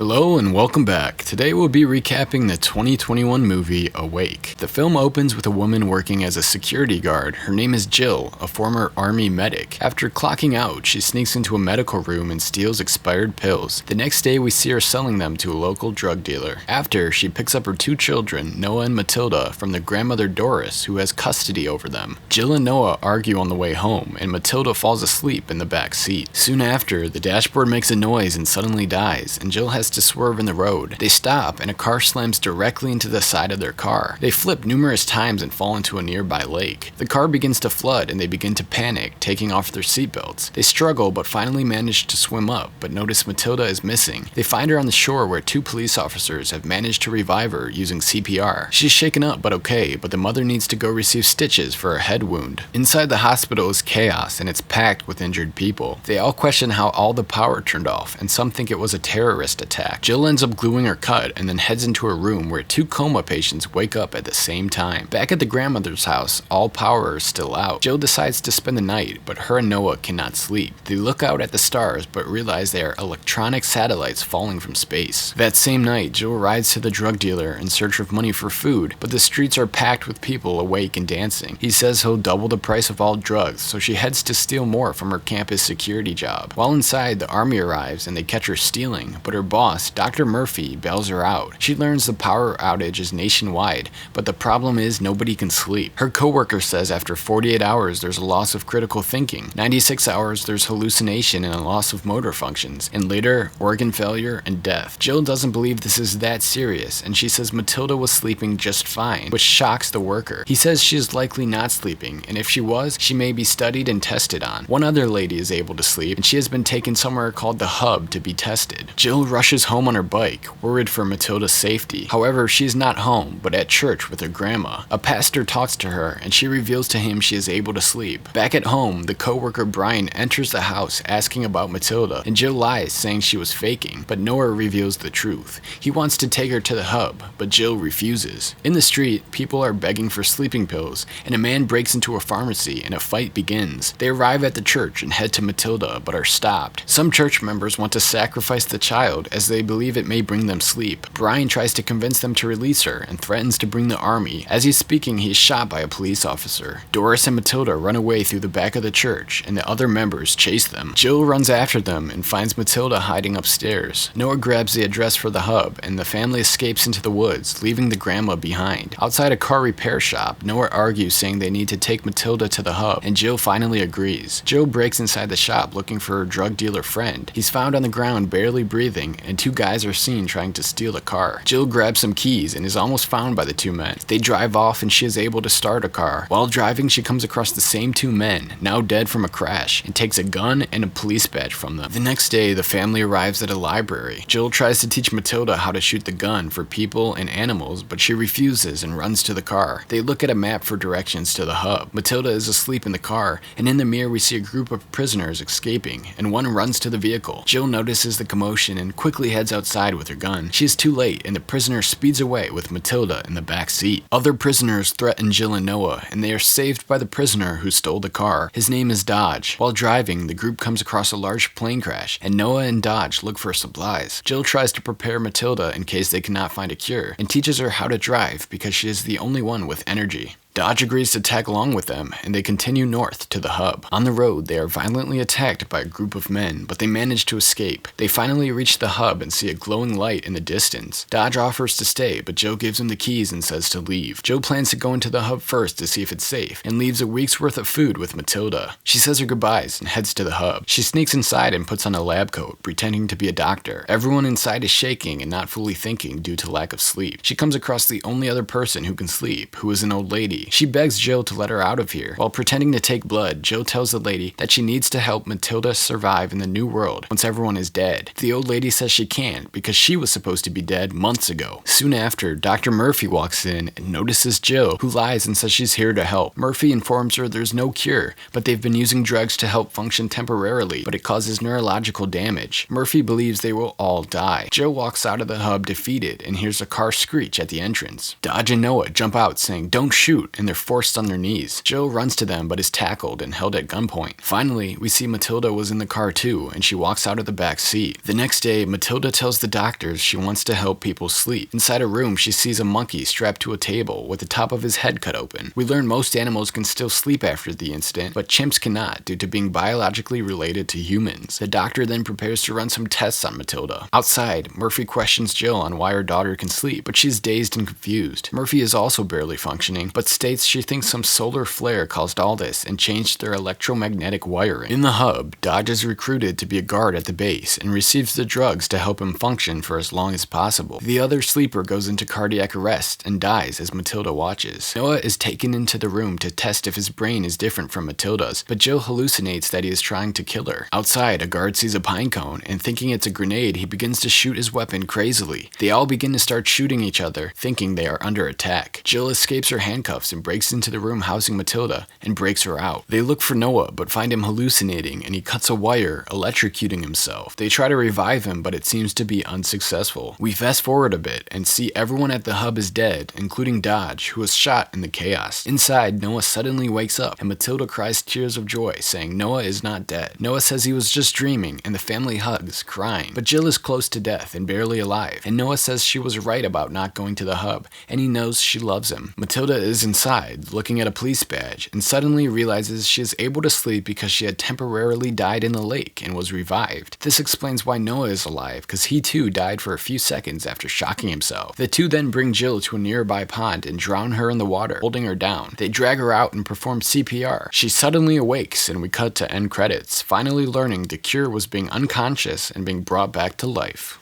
Hello and welcome back. Today we'll be recapping the 2021 movie Awake. The film opens with a woman working as a security guard. Her name is Jill, a former army medic. After clocking out, she sneaks into a medical room and steals expired pills. The next day we see her selling them to a local drug dealer. After, she picks up her two children, Noah and Matilda, from their grandmother Doris, who has custody over them. Jill and Noah argue on the way home, and Matilda falls asleep in the back seat. Soon after, the dashboard makes a noise and suddenly dies, and Jill has to swerve in the road. They stop and a car slams directly into the side of their car. They flip numerous times and fall into a nearby lake. The car begins to flood and they begin to panic, taking off their seatbelts. They struggle but finally manage to swim up, but notice Matilda is missing. They find her on the shore where two police officers have managed to revive her using CPR. She's shaken up but okay, but the mother needs to go receive stitches for a head wound. Inside the hospital is chaos and it's packed with injured people. They all question how all the power turned off, and some think it was a terrorist attack. Jill ends up gluing her cut and then heads into a room where two coma patients wake up at the same time. Back at the grandmother's house, all power is still out. Jill decides to spend the night, but her and Noah cannot sleep. They look out at the stars but realize they are electronic satellites falling from space. That same night, Jill rides to the drug dealer in search of money for food, but the streets are packed with people awake and dancing. He says he'll double the price of all drugs, so she heads to steal more from her campus security job. While inside, the army arrives and they catch her stealing, but her boss, Dr. Murphy, bails her out. She learns the power outage is nationwide, but the problem is nobody can sleep. Her coworker says after 48 hours there's a loss of critical thinking, 96 hours there's hallucination and a loss of motor functions, and later, organ failure and death. Jill doesn't believe this is that serious, and she says Matilda was sleeping just fine, which shocks the worker. He says she is likely not sleeping, and if she was, she may be studied and tested on. One other lady is able to sleep, and she has been taken somewhere called the Hub to be tested. Jill rushes home on her bike, worried for Matilda's safety. However, she is not home, but at church with her grandma. A pastor talks to her, and she reveals to him she is able to sleep. Back at home, the co-worker Brian enters the house asking about Matilda, and Jill lies, saying she was faking, but Noah reveals the truth. He wants to take her to the Hub, but Jill refuses. In the street, people are begging for sleeping pills, and a man breaks into a pharmacy and a fight begins. They arrive at the church and head to Matilda, but are stopped. Some church members want to sacrifice the child as they believe it may bring them sleep. Brian tries to convince them to release her and threatens to bring the army. As he's speaking, he is shot by a police officer. Doris and Matilda run away through the back of the church, and the other members chase them. Jill runs after them and finds Matilda hiding upstairs. Noah grabs the address for the Hub, and the family escapes into the woods, leaving the grandma behind. Outside a car repair shop, Noah argues, saying they need to take Matilda to the Hub, and Jill finally agrees. Jill breaks inside the shop looking for her drug dealer friend. He's found on the ground barely breathing, and two guys are seen trying to steal the car. Jill grabs some keys and is almost found by the two men. They drive off and she is able to start a car. While driving, she comes across the same two men, now dead from a crash, and takes a gun and a police badge from them. The next day, the family arrives at a library. Jill tries to teach Matilda how to shoot the gun for people and animals, but she refuses and runs to the car. They look at a map for directions to the Hub. Matilda is asleep in the car, and in the mirror we see a group of prisoners escaping, and one runs to the vehicle. Jill notices the commotion and quickly heads outside with her gun. She is too late, and the prisoner speeds away with Matilda in the back seat. Other prisoners threaten Jill and Noah, and they are saved by the prisoner who stole the car. His name is Dodge. While driving, the group comes across a large plane crash, and Noah and Dodge look for supplies. Jill tries to prepare Matilda in case they cannot find a cure, and teaches her how to drive because she is the only one with energy. Dodge agrees to tag along with them, and they continue north to the Hub. On the road, they are violently attacked by a group of men, but they manage to escape. They finally reach the Hub and see a glowing light in the distance. Dodge offers to stay, but Joe gives him the keys and says to leave. Joe plans to go into the Hub first to see if it's safe, and leaves a week's worth of food with Matilda. She says her goodbyes and heads to the Hub. She sneaks inside and puts on a lab coat, pretending to be a doctor. Everyone inside is shaking and not fully thinking due to lack of sleep. She comes across the only other person who can sleep, who is an old lady. She begs Jill to let her out of here. While pretending to take blood, Jill tells the lady that she needs to help Matilda survive in the new world once everyone is dead. The old lady says she can't because she was supposed to be dead months ago. Soon after, Dr. Murphy walks in and notices Jill, who lies and says she's here to help. Murphy informs her there's no cure, but they've been using drugs to help function temporarily, but it causes neurological damage. Murphy believes they will all die. Jill walks out of the Hub defeated and hears a car screech at the entrance. Dodge and Noah jump out saying, "Don't shoot," and they're forced on their knees. Jill runs to them but is tackled and held at gunpoint. Finally, we see Matilda was in the car too, and she walks out of the back seat. The next day, Matilda tells the doctors she wants to help people sleep. Inside a room, she sees a monkey strapped to a table with the top of his head cut open. We learn most animals can still sleep after the incident, but chimps cannot due to being biologically related to humans. The doctor then prepares to run some tests on Matilda. Outside, Murphy questions Jill on why her daughter can sleep, but she's dazed and confused. Murphy is also barely functioning, but states she thinks some solar flare caused all this and changed their electromagnetic wiring. In the hub, Dodge is recruited to be a guard at the base and receives the drugs to help him function for as long as possible. The other sleeper goes into cardiac arrest and dies as Matilda watches. Noah is taken into the room to test if his brain is different from Matilda's, but Jill hallucinates that he is trying to kill her. Outside, a guard sees a pine cone, and thinking it's a grenade, he begins to shoot his weapon crazily. They all begin to start shooting each other, thinking they are under attack. Jill escapes her handcuffs and breaks into the room housing Matilda and breaks her out. They look for Noah, but find him hallucinating, and he cuts a wire, electrocuting himself. They try to revive him, but it seems to be unsuccessful. We fast forward a bit and see everyone at the hub is dead, including Dodge, who was shot in the chaos. Inside, Noah suddenly wakes up, and Matilda cries tears of joy, saying Noah is not dead. Noah says he was just dreaming, and the family hugs, crying. But Jill is close to death and barely alive, and Noah says she was right about not going to the hub, and he knows she loves him. Matilda is inside, looking at a police badge, and suddenly realizes she is able to sleep because she had temporarily died in the lake and was revived. This explains why Noah is alive, because he too died for a few seconds after shocking himself. The two then bring Jill to a nearby pond and drown her in the water, holding her down. They drag her out and perform CPR. She suddenly awakes, and we cut to end credits, finally learning the cure was being unconscious and being brought back to life.